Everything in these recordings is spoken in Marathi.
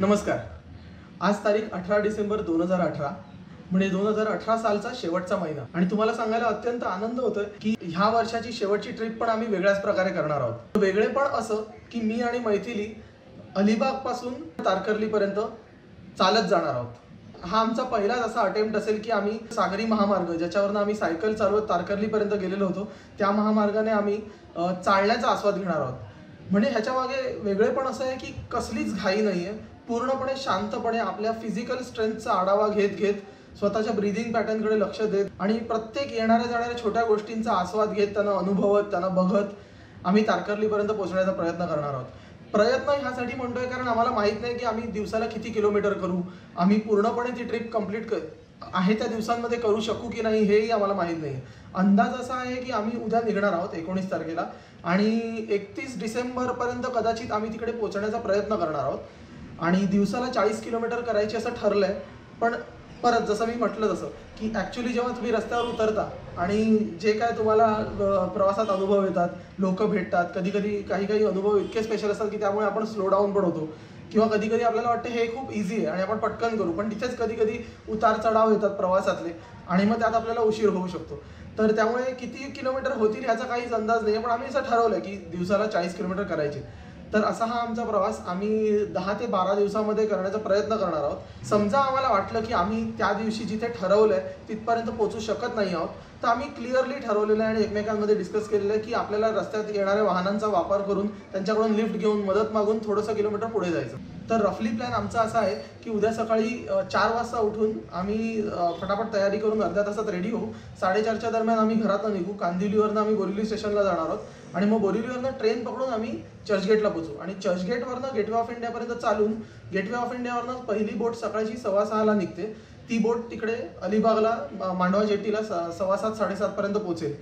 नमस्कार। आज तारीख 18 डिसेंबर 2018 म्हणजे 2018 सालचा शेवटचा महिना आणि तुम्हाला सांगायला अत्यंत आनंद होतोय की ह्या वर्षाची शेवटची ट्रिप पण आम्ही वेगळ्याच प्रकारे करणार आहोत। वेगळे पण असं की मी आणि मैथिली अलिबाग पासून तारकर्ली पर्यंत चालत जाणार आहोत। हा आमचा पहिलाच असा अटेम्प्ट असेल की आम्ही सागरी महामार्ग ज्याच्यावरनं आम्ही सायकल चालवत तारकर्ली पर्यंत गेलेलो होतो त्या महामार्गाने आम्ही चालण्याचा आस्वाद घेणार आहोत। म्हणजे ह्याच्या मागे वेगळेपण असं आहे की कसलीच घाई नाहीये, पूर्णपणे शांतपणे आपल्या फिजिकल स्ट्रेंथचा आढावा घेत स्वतःच्या ब्रीदिंग पॅटर्नकडे लक्ष देत आणि प्रत्येक येणाऱ्या जाणाऱ्या छोट्या गोष्टींचा आस्वाद घेत त्यांना अनुभवत त्यांना बघत आम्ही तारकर्लीपर्यंत पोहोचण्याचा प्रयत्न करणार आहोत। प्रयत्न ह्यासाठी म्हणतोय कारण आम्हाला माहित नाही की आम्ही दिवसाला किती किलोमीटर करू, आम्ही पूर्णपणे ती ट्रिप कंप्लीट आहे त्या दिवसांमध्ये करू शकू की नाही हेही आम्हाला माहीत नाही। अंदाज असा आहे की आम्ही उद्या निघणार आहोत 19 तारखेला आणि 31 डिसेंबरपर्यंत कदाचित आम्ही तिकडे पोहोचण्याचा प्रयत्न करणार आहोत आणि दिवसाला 40 किलोमीटर करायची असं ठरलंय। पण परत जसं मी म्हटलं तसं की ॲक्च्युली जेव्हा तुम्ही रस्त्यावर उतरता आणि जे काय तुम्हाला प्रवासात अनुभव येतात, लोक भेटतात, कधी काही अनुभव इतके स्पेशल असतात की त्यामुळे आपण स्लो डाऊन पण होतो किंवा कधी आपल्याला वाटतं हे खूप इझी आहे आणि आपण पटकन करू, पण तिथेच कधी उतार चढाव येतात प्रवासातले आणि मग त्यात आपल्याला उशीर होऊ शकतो। तर त्यामुळे किती किलोमीटर होतील ह्याचा काहीच अंदाज नाही, पण आम्ही असं ठरवलं की दिवसाला 40 किलोमीटर करायचे। तर असा हा आमचा प्रवास आम्ही 10 ते 12 दिवसामध्ये करण्याचा प्रयत्न करणार आहोत। समजा आम्हाला वाटलं की आम्ही त्या दिवशी जिथे ठरवलंय तिथपर्यंत पोहोचू शकत नाही आहोत तर आम्ही क्लिअरली ठरवलेलं आहे आणि एकमेकांमध्ये डिस्कस केलेलं आहे की आपल्याला रस्त्यात येणाऱ्या वाहनांचा वापर करून त्यांच्याकडून लिफ्ट घेऊन मदत मागून थोडंसं किलोमीटर पुढे जायचं। तर रफली प्लॅन आमचा असा आहे की उद्या सकाळी 4 वाजता उठून आम्ही फटाफट तयारी करून अर्ध्या तासात रेडी होऊ। 4:30च्या दरम्यान आम्ही घरातून निघू। कांदिवलीवरनं आम्ही बोरिवली स्टेशनला जाणार आहोत आणि मग बोरिवलीवरनं ट्रेन पकडून आम्ही चर्चगेटला पोहोचू आणि चर्चगेटवरनं गेटवे ऑफ इंडियापर्यंत चालून गेटवे ऑफ इंडियावरनं पहिली बोट सकाळची 6:15ला निघते। ती बोट तिकडे अलिबागला मांडवा जेटीला 7:15 साडेसात पर्यंत पोहोचेल।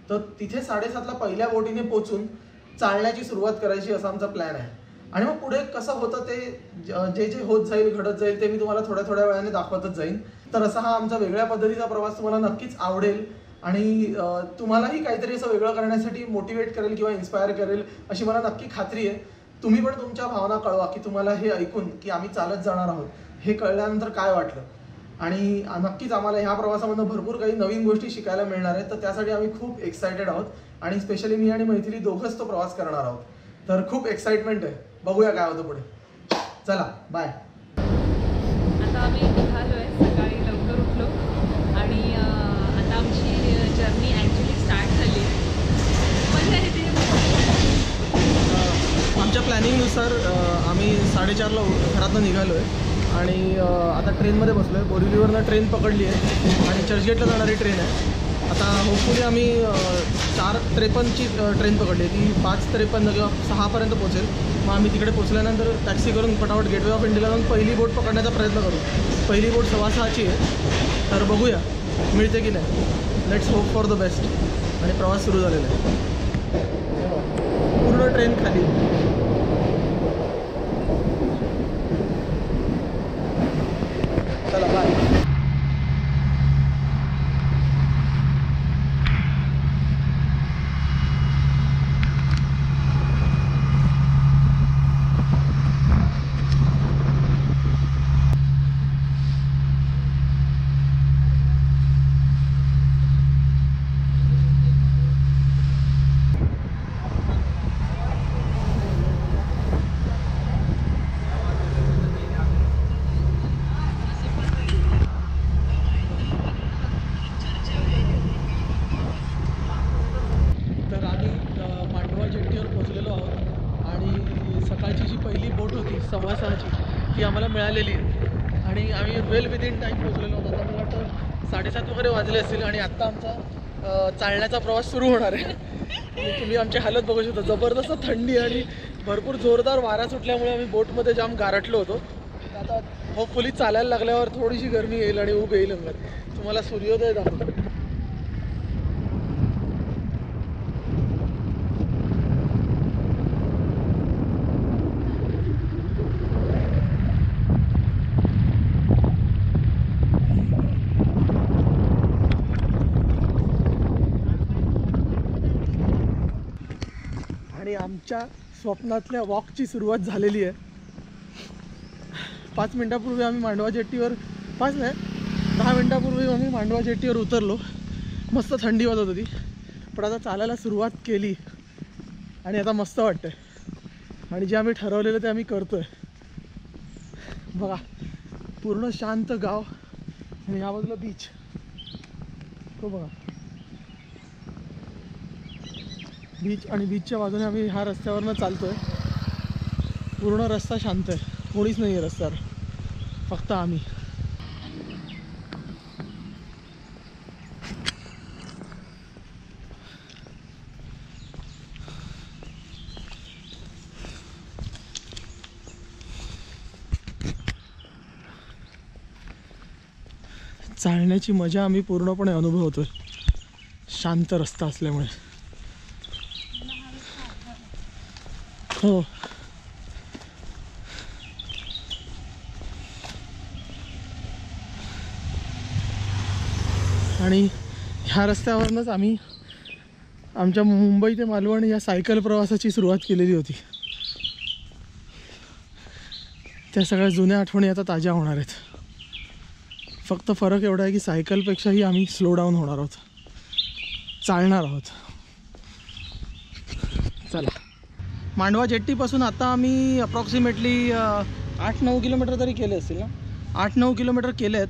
तर तिथे 7:30ला पहिल्या बोटीने पोहोचून चालण्याची सुरुवात करायची असा आमचा प्लॅन आहे आणि मग पुढे कसं होतं ते जे होत जाईल घडत जाईल ते मी तुम्हाला थोड्या वेळाने दाखवतच जाईन। तर असा हा आमचा वेगळ्या पद्धतीचा प्रवास तुम्हाला नक्कीच आवडेल आणि तुम्हालाही काहीतरी असं वेगळं करण्यासाठी मोटिवेट करेल किंवा इन्स्पायर करेल अशी मला नक्की खात्री आहे। तुम्ही पण तुमच्या भावना कळवा की तुम्हाला हे ऐकून की आम्ही चालत जाणार आहोत हे कळल्यानंतर काय वाटलं आणि नक्कीच आम्हाला ह्या प्रवासामधून भरपूर काही नवीन गोष्टी शिकायला मिळणार आहेत। तर त्यासाठी आम्ही खूप एक्सायटेड आहोत आणि स्पेशली मी आणि मैथिली दोघंच तो प्रवास करणार आहोत। तर खूप एक्साइटमेंट आहे, बघूया काय होतं पुढे। चला बाय। आता आम्ही निघालोय, सकाळी लवकर उठलो आणि आता आमची जर्नी ॲक्च्युली स्टार्ट झाली आहे। मजा येते। आमच्या प्लॅनिंगनुसार आम्ही 4:30ला घरातून निघालो आहे आणि आता ट्रेनमध्ये बसलो आहे। बोरिवलीवरनं ट्रेन पकडली आहे आणि चर्चगेटला जाणारी ट्रेन आहे। आता होपफुली आम्ही 4:53ची ट्रेन पकडली आहे, ती 5:53 किंवा 6पर्यंत पोहोचेल। मग आम्ही तिकडे पोहोचल्यानंतर टॅक्सी करून फटाफट गेटवे ऑफ इंडियाला जाऊन पहिली बोट पकडण्याचा प्रयत्न करू। पहिली बोट 6:15ची आहे, तर बघूया मिळते की नाही। Let's hope for the best. आणि प्रवास सुरू झालेला आहे, पूर्ण ट्रेन खाली। चला बाय। सकाळची जी पहिली बोट होती 6:15ची ती आम्हाला मिळालेली आहे आणि आम्ही वेल विदिन टाईम पोहोचलेलो होतो। आता मला वाटतं 7:30 वगैरे वाजले असतील आणि आत्ता आमचा चालण्याचा प्रवास सुरू होणार आहे। तुम्ही आमची हालत बघू शकता, जबरदस्त थंडी आणि भरपूर जोरदार वारा सुटल्यामुळे आम्ही बोटमध्ये जाम गारटलो होतो। आता होपफुली चालायला लागल्यावर थोडीशी गरमी येईल आणि ऊब येईल अंगात। तुम्हाला सूर्योदय दाखवतो। आणि आमच्या स्वप्नातल्या वॉकची सुरुवात झालेली आहे। 5 मिनिटापूर्वी आम्ही मांडवा जेट्टीवर 5 नाही 10 मिनिटापूर्वी आम्ही मांडवा जेट्टीवर उतरलो. मस्त थंडी वाजत होती, पण आता चालायला सुरुवात केली आणि आता मस्त वाटतंय. आणि जे आम्ही ठरवलेलं ते आम्ही करतोय. बघा पूर्ण शांत गाव आणि या बाजूला बीच. तो बघा बीच आणि बीचच्या बाजूने आम्ही ह्या रस्त्यावरनं चालतोय. पूर्ण रस्ता शांत आहे, कोणीच नाही आहे रस्त्यावर, फक्त आम्ही. चालण्याची मजा आम्ही पूर्णपणे अनुभवतोय, शांत रस्ता असल्यामुळे. हो आणि ह्या रस्त्यावरूनच आम्ही आमच्या मुंबई ते मालवण या सायकल प्रवासाची सुरुवात केलेली होती. त्या सगळ्या जुन्या आठवणी आता ताज्या होणार आहेत. फक्त फरक एवढा आहे की सायकलपेक्षाही आम्ही स्लो डाऊन होणार आहोत, चालणार आहोत. चला, मांडवा जेट्टीपासून आता आम्ही अप्रॉक्सिमेटली 8-9 किलोमीटर तरी केले असतील ना. 8-9 किलोमीटर केले आहेत.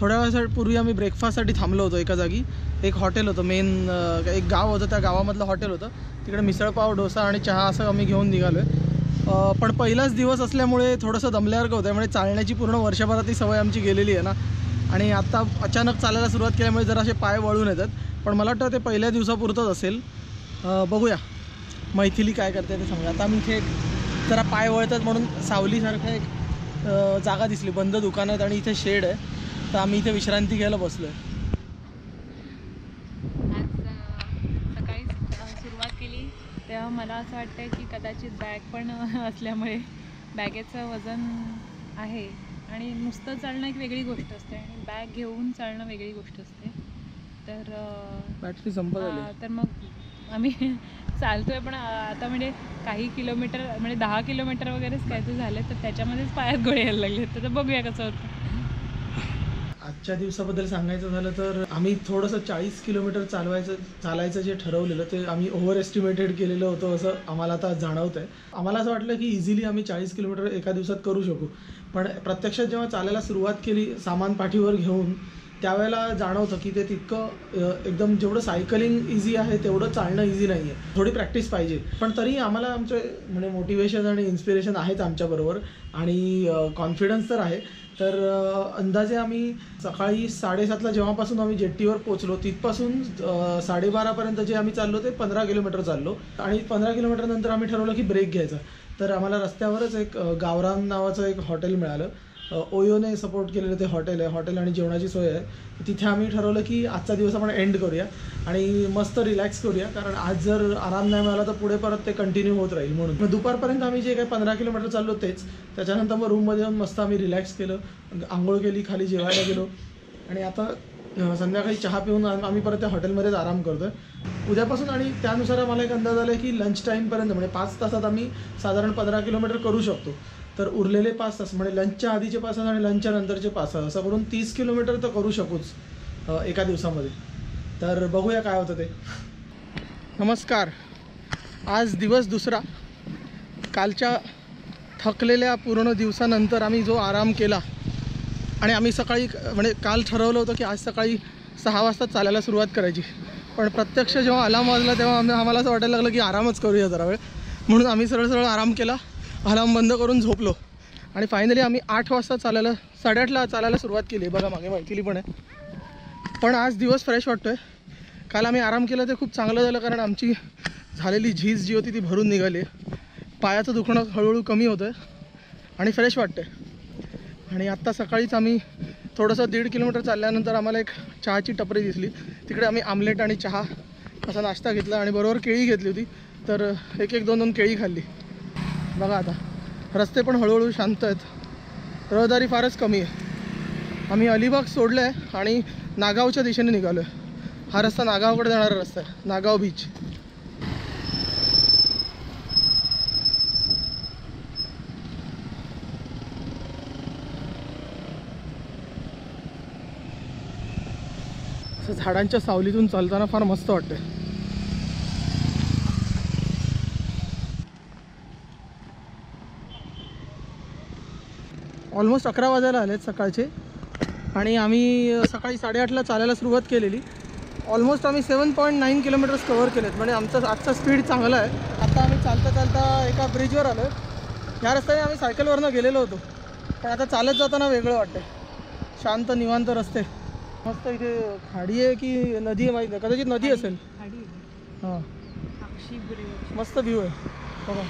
थोड्या वेळापूर्वी आम्ही ब्रेकफास्टसाठी थांबलो होतो एका जागी. एक हॉटेल होतं, मेन एक गाव होतं, त्या गावामधलं हॉटेल होतं. तिकडे मिसळपाव, डोसा आणि चहा असं आम्ही घेऊन निघालो आहे. पण पहिलाच दिवस असल्यामुळे थोडंसं दमल्यासारखं होतं. त्यामुळे चालण्याची पूर्ण वर्षभरात ती सवय आमची गेलेली आहे ना. आणि आता अचानक चालायला सुरुवात केल्यामुळे जरा असे पाय वळून येतात. पण मला वाटतं ते पहिल्या दिवसापुरतंच असेल. बघूया मैथिली काय करते ते सांगा. आता आम्ही इथे जरा पाय वळतात म्हणून सावलीसारखं एक जागा दिसली, बंद दुकान आहेत आणि इथे शेड आहे, तर आम्ही इथे विश्रांती घ्यायला बसलो आहे. आज सकाळी सुरुवात केली तेव्हा मला असं वाटतं की कदाचित बॅग पण असल्यामुळे बॅगेचं वजन आहे आणि नुसतं चालणं एक वेगळी गोष्ट असते आणि बॅग घेऊन चालणं वेगळी गोष्ट असते. तर बॅटरी संपत आली. तर मग आम्ही चालतोय, पण आता म्हणजे काही किलोमीटर म्हणजे 10 किलोमीटर वगैरेच काय ते झाले, तर त्याच्यामध्येच पायात गोळे यायला लागले. तर बघूया कसं होतं. आजच्या दिवसाबद्दल सांगायचं झालं तर आम्ही थोडंसं 40 किलोमीटर चालायचं जे ठरवलेलं ते आम्ही ओव्हर एस्टिमेटेड केलेलं होतं असं आम्हाला आता जाणवतं आहे. आम्हाला असं वाटलं की इझिली आम्ही 40 किलोमीटर एका दिवसात करू शकू, पण प्रत्यक्षात जेव्हा चालायला सुरुवात केली सामान पाठीवर घेऊन, त्यावेळेला जाणवतं की ते तितकं एकदम जेवढं सायकलिंग इझी आहे तेवढं चालणं इझी नाही आहे. थोडी प्रॅक्टिस पाहिजे. पण तरी आम्हाला आमचे म्हणजे मोटिवेशन आणि इन्स्पिरेशन आहेत आमच्याबरोबर आणि कॉन्फिडन्स तर आहे. तर अंदाजे आम्ही सकाळी 7:30ला जेव्हापासून आम्ही जेट्टीवर पोचलो तिथपासून 12:30पर्यंत जे आम्ही चाललो ते 15 किलोमीटर चाललो. आणि 15 किलोमीटर नंतर आम्ही ठरवलं की ब्रेक घ्यायचा. तर आम्हाला रस्त्यावरच एक गावरान नावाचं एक हॉटेल मिळालं. ओयोने सपोर्ट केलेलं ते हॉटेल आहे. हॉटेल आणि जेवणाची सोय आहे. तिथे आम्ही ठरवलं की आजचा दिवस आपण एंड करूया आणि मस्त रिलॅक्स करूया, कारण आज जर आराम नाही मिळाला तर पुढे परत ते कंटिन्यू होत राहील. म्हणून मग दुपारपर्यंत आम्ही जे काही 15 किलोमीटर चाललो तेच. त्याच्यानंतर मग रूममध्ये येऊन मस्त आम्ही रिलॅक्स केलं, आंघोळ केली, खाली जेवायला गेलो आणि आता संध्याकाळी चहा पिऊन आम्ही परत त्या हॉटेलमध्येच आराम करतोय उद्यापासून. आणि त्यानुसार मला एक अंदाज आला की लंच टाईमपर्यंत म्हणजे 5 तासात आम्ही साधारण 15 किलोमीटर करू शकतो. तर उरलेले 5 तास म्हणजे लंचच्या आधीचे 5 तास आणि लंचच्या नंतरचे 5 तास असं करून 30 किलोमीटर तर करू शकूच एका दिवसामध्ये. तर बघूया काय होतं ते. नमस्कार. आज दिवस दुसरा. कालच्या थकलेल्या पूर्ण दिवसानंतर आम्ही जो आराम केला आणि आम्ही सकाळी म्हणजे काल ठरवलं होतं की आज सकाळी 6 वाजता चालायला सुरुवात करायची, पण प्रत्यक्ष जेव्हा अलार्म वाजला तेव्हा आम्हाला असं वाटायला लागलं की आरामच करूया जरा वेळ, म्हणून आम्ही सरळ आराम केला, अलार्म बंद करून झोपलो आणि फायनली आम्ही 8 वाजता 8:30ला चालायला सुरुवात केली. बघा मागे मैथिली पण आहे. पण आज दिवस फ्रेश वाटतो आहे. काल आम्ही आराम केला ते खूप चांगलं झालं, कारण आमची झालेली झीज जी होती ती भरून निघाली. पायाचं दुखणं हळूहळू कमी होतं आहे आणि फ्रेश वाटतं आहे. आणि आत्ता सकाळीच आम्ही थोडंसं 1.5 किलोमीटर चालल्यानंतर आम्हाला एक चहाची टपरी दिसली. तिकडे आम्ही आमलेट आणि चहा असा नाश्ता घेतला आणि बरोबर केळी घेतली होती. तर 1-2 केळी खाल्ली. बघा आता रस्ते पण हळूहळू शांत आहेत, रहदारी फारच कमी आहे. आम्ही अलिबाग सोडलं आहे आणि नागावच्या दिशेने निघालो आहे. हा रस्ता नागावकडे जाणारा रस्ता आहे, नागाव बीच. झाडांच्या सावलीतून चालताना फार मस्त वाटते. ऑलमोस्ट 11 वाजायला आलेत सकाळचे आणि आम्ही सकाळी 8:30ला चालायला सुरुवात केलेली. ऑलमोस्ट आम्ही 7.9 किलोमीटर्स कव्हर केलेत. म्हणजे आजचा स्पीड चांगला आहे. आता आम्ही चालता चालता एका ब्रिजवर आलो. ह्या रस्त्याने आम्ही सायकलवरनं गेलेलो होतो, पण आता चालत जाताना वेगळं वाटतं. शांत निवांत रस्ते, मस्त. इथे खाडी आहे की नदी आहे माहीत नाही, कदाचित नदी असेल. हां, मस्त व्ह्यू आहे बघा.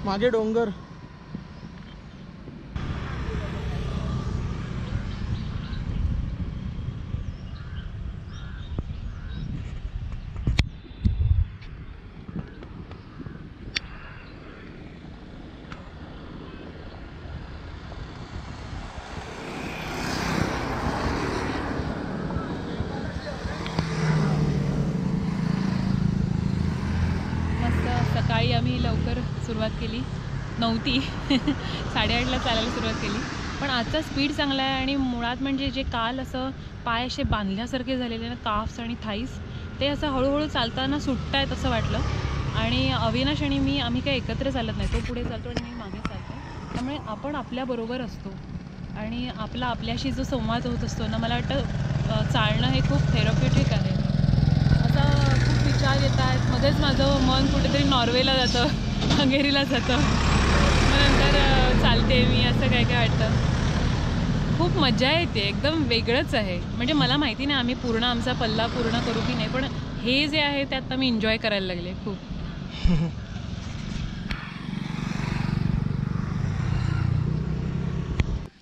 मागे डोंगर. सकाळी आम्ही लवकर सुरुवात केली नव्हती 8:30ला चालायला सुरुवात केली. पण आजचा स्पीड चांगला आहे आणि मुळात म्हणजे जे काल असं पाय असे बांधल्यासारखे झालेले ना, काफ्स आणि थाईस, ते असं हळूहळू चालताना सुटत आहेत असं वाटलं. आणि अविनाश आणि मी आम्ही काही एकत्र चालत नाही. तो पुढे चालतो आणि मी मागे चालतो. त्यामुळे आपण आपल्याबरोबर असतो आणि आपल्याशी जो संवाद होत असतो ना, मला वाटतं चालणं हे खूप थेरप्युटिक आहे. असं खूप विचार येत आहेत. मध्येच माझं मन कुठेतरी नॉर्वेला जातं, हंगेरीला जातं, मग नंतर चालते मी, असं काय काय वाटतं. खूप मजा येते, एकदम वेगळंच आहे. म्हणजे मला माहिती नाही आम्ही पूर्ण आमचा पल्ला पूर्ण करू की नाही, पण हे जे आहे ते आता मी एन्जॉय करायला लागले खूप.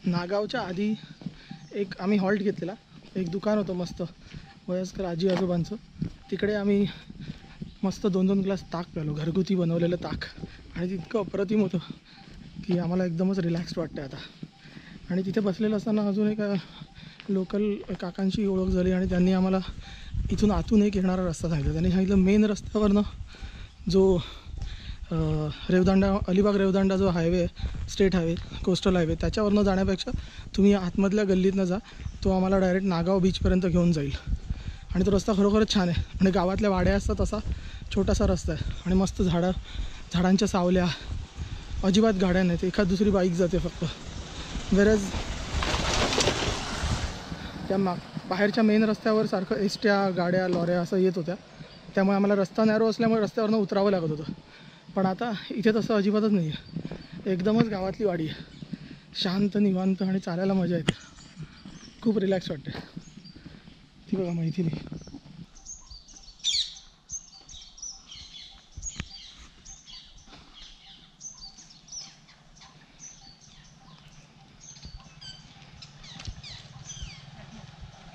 नागावच्या आधी एक आम्ही हॉल्ट घेतलेला. एक दुकान होतं मस्त वयस्कर आजी आजोबांचं. तिकडे आम्ही मस्त 2-2 ग्लास ताक प्यालो, घरगुती बनवलेलं ताक. आणि तितकं अप्रतिम होतं की आम्हाला एकदमच रिलॅक्स्ड वाटतं आता. आणि तिथे बसलेलं असताना अजून एक लोकल काकांची ओळख झाली आणि त्यांनी आम्हाला इथून आतून एक येणारा रस्ता सांगितला. त्यांनी सांगितलं मेन रस्त्यावरनं जो अलिबाग रेवदांडा जो highway, state highway, coastal highway, त्याच्यावरनं जाण्यापेक्षा तुम्ही आतमधल्या गल्लीतनं जा, तो आम्हाला डायरेक्ट नागाव बीचपर्यंत घेऊन जाईल. आणि तो रस्ता खरोखरच छान आहे. आणि गावातल्या वाड्या असतात असा छोटासा रस्ता आहे आणि मस्त झाडांच्या सावल्या, अजिबात गाड्या नाहीत, एखाद दुसरी बाईक जाते फक्त. वेरज त्या बाहेरच्या मेन रस्त्यावर सारखं एसट्या, गाड्या, लॉऱ्या असं येत होत्या. त्यामुळे आम्हाला रस्ता नॅरो असल्यामुळे रस्त्यावरनं उतरावं लागत होतं. पण आता इथे तसं अजिबातच नाही आहे. एकदमच गावातली वाडी आहे, शांत निवांत आणि चालायला मजा येते. खूप रिलॅक्स वाटते. ती बघा मैथिली.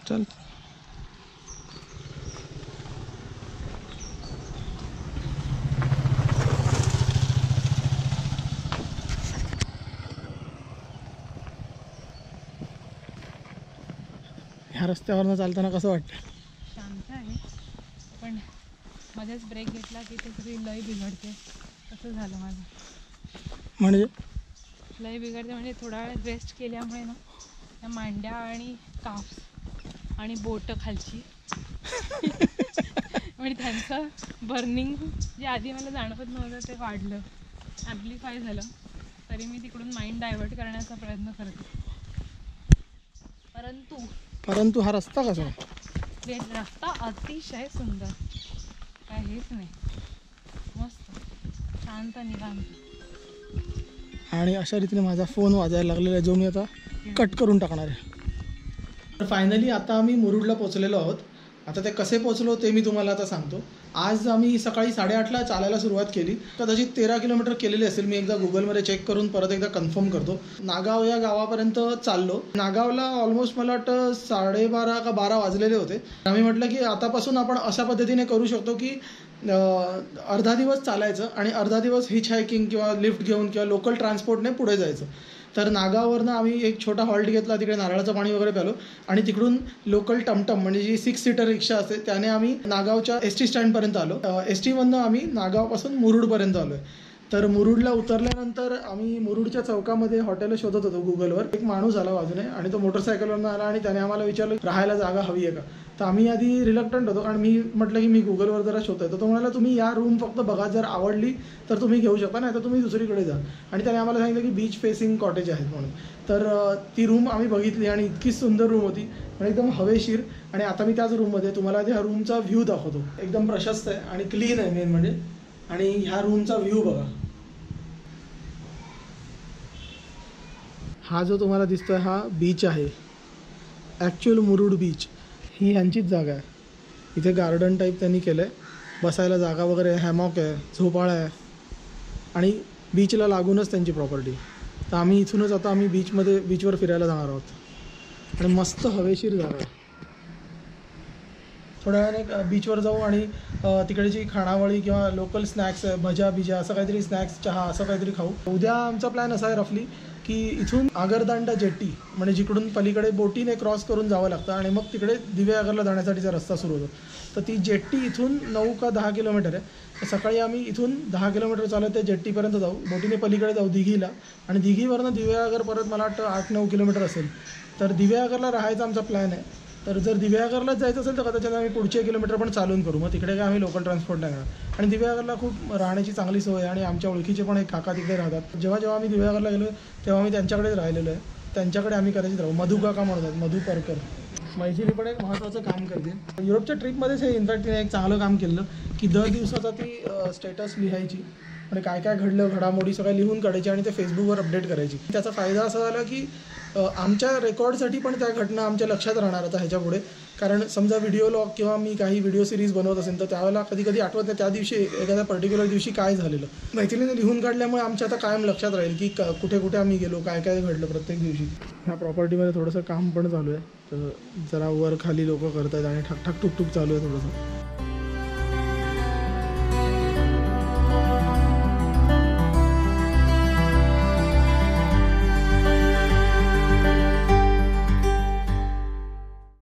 चल ह्या रस्त्यावरनं चालताना कसं वाटतं? शांत आहे, पण मध्येच ब्रेक घेतला की ते सगळी लय बिघडते. कसं झालं माझं, म्हणजे लय बिघडते म्हणजे थोडा वेळ रेस्ट केल्यामुळे ना त्या मांड्या आणि काफ्स आणि बोट खालची म्हणजे त्यांचं बर्निंग जे आधी मला जाणवत नव्हतं ते वाढलं, ॲम्प्लिफाय झालं. तरी मी तिकडून माइंड डायव्हर्ट करण्याचा प्रयत्न करते. परंतु हा रस्ता कसा आहे? रस्ता अतिशय सुंदर, काय हेच नाही, मस्त शांत निवांत. आणि अशा रीतीने माझा फोन वाजायला लागलेला आहे, जो मी आता कट करून टाकणार आहे. तर फायनली आता आम्ही मुरुडला पोचलेलो आहोत. आता ते कसे पोचलो ते मी तुम्हाला आता सांगतो. आज आम्ही सकाळी 8:30ला चालायला सुरुवात केली. कदाचित 13 किलोमीटर केलेली असेल. मी एकदा गुगलमध्ये चेक करून परत एकदा कन्फर्म करतो. नागाव या गावापर्यंत चाललो. नागावला ऑलमोस्ट मला वाटतं 12:30 का 12 वाजलेले होते. आम्ही म्हटलं की आतापासून आपण अशा पद्धतीने करू शकतो की अर्धा दिवस चालायचं आणि अर्धा दिवस हिच हायकिंग किंवा लिफ्ट घेऊन किंवा लोकल ट्रान्सपोर्टने पुढे जायचं. तर नागाववरनं आम्ही एक छोटा हॉल्ट घेतला, तिकडे नारळाचं पाणी वगैरे प्यालो आणि तिकडून लोकल टमटम म्हणजे जी 6 सीटर रिक्षा असते त्याने आम्ही नागावच्या ST स्टँडपर्यंत आलो. ST मधनं आम्ही नागावपासून मुरुडपर्यंत आलो आहे. तर मुरुडला उतरल्यानंतर आम्ही मुरुडच्या चौकामध्ये हॉटेल शोधत होतो गुगलवर. एक माणूस आला बाजूने आणि तो मोटरसायकलवरनं आला आणि त्याने आम्हाला विचारलं राहायला जागा हवी आहे का. तर आम्ही आधी रिलक्टंट होतो, कारण मी म्हटलं की मी गुगलवर जरा शोधतोय. तर तो म्हणाला तुम्ही या रूम फक्त बघा, जर आवडली तर तुम्ही घेऊ शकता, नाही तर तुम्ही दुसरीकडे जा. आणि त्याने आम्हाला सांगितलं की बीच फेसिंग कॉटेज आहेत म्हणून. तर ती रूम आम्ही बघितली आणि इतकी सुंदर रूम होती आणि एकदम हवेशीर. आणि आता मी त्याच रूममध्ये तुम्हाला त्या रूमचा व्ह्यू दाखवतो. एकदम प्रशस्त आहे आणि क्लीन आहे मेन म्हणजे. आणि ह्या रूमचा व्ह्यू बघा. हा जो तुम्हाला दिसतोय हा बीच आहे, ॲक्च्युअल मुरुड बीच. ही ह्यांचीच जागा आहे. इथे गार्डन टाईप त्यांनी केलं आहे, बसायला जागा वगैरे, हॅमॉक आहे, झोपाळा आहे आणि बीचला लागूनच त्यांची प्रॉपर्टी. तर आम्ही इथूनच आता आम्ही बीचवर फिरायला जाणार आहोत आणि मस्त हवेशीर जागा आहे. थोड्या वेळाने बीचवर जाऊ आणि तिकडची खानावळी किंवा लोकल स्नॅक्स, भजा बिजा असं काहीतरी, स्नॅक्स, चहा असं काहीतरी खाऊ. उद्या आमचा प्लॅन असा आहे रफली की इथून आगरदांडा जेट्टी, म्हणजे जिकडून पलीकडे बोटीने क्रॉस करून जावं लागतं आणि मग तिकडे दिवेआगरला जाण्यासाठीचा रस्ता सुरू होतो. तर ती जेट्टी इथून 9 का 10 किलोमीटर आहे. तर सकाळी आम्ही इथून 10 किलोमीटर चालत त्या जेट्टीपर्यंत जाऊ, बोटीने पलीकडे जाऊ दिघीला, आणि दिघीवरनं दिवेआगर परत मला वाटतं 8-9 किलोमीटर असेल. तर दिवेआगरला राहायचा आमचा प्लॅन आहे. तर जर दिवेआगरलाच जायचं असेल तर कदाचित आम्ही पुढचे किलोमीटर पण चालून करू. मग तिकडे काय आम्ही लोकल ट्रान्सपोर्ट नाही करणार. आणि दिवेआगरला खूप राहण्याची चांगली सोय आहे आणि आमच्या ओळखीचे पण एक काका तिकडे राहतात. जेव्हा आम्ही दिवेआगरला गेलो तेव्हा आम्ही त्यांच्याकडेच राहिलेलो आहे. त्यांच्याकडे आम्ही कदाचित राहू. मधू काका म्हणतात, मधू परकर. मैथिली पण एक महत्त्वाचं काम करते. युरोपच्या ट्रिपमध्येच हे इनफॅक्ट तिने एक चांगलं काम केलं की दर दिवसाचा ती स्टेटस लिहायची आणि काय काय घडलं, घडामोडी सगळ्या लिहून काढायची आणि ते फेसबुकवर अपडेट करायची. त्याचा फायदा असा झाला की आमच्या रेकॉर्डसाठी पण त्या घटना आमच्या लक्षात राहणार आता ह्याच्या पुढे. कारण समजा व्हिडिओ लॉग किंवा मी काही व्हिडिओ सिरीज बनवत असेल तर त्यावेळेला कधी कधी आठवत नाही त्या दिवशी एखाद्या पर्टिक्युलर दिवशी काय झालेलं. मैत्रिणीने लिहून काढल्यामुळे आमच्या आता कायम लक्षात राहील की कुठे कुठे आम्ही गेलो, काय काय घडलं प्रत्येक दिवशी. ह्या प्रॉपर्टीमध्ये थोडंसं काम पण चालू आहे. तर जरा वर खाली लोक करत आहेत आणि ठकठक टुकटुक चालू आहे थोडंसं.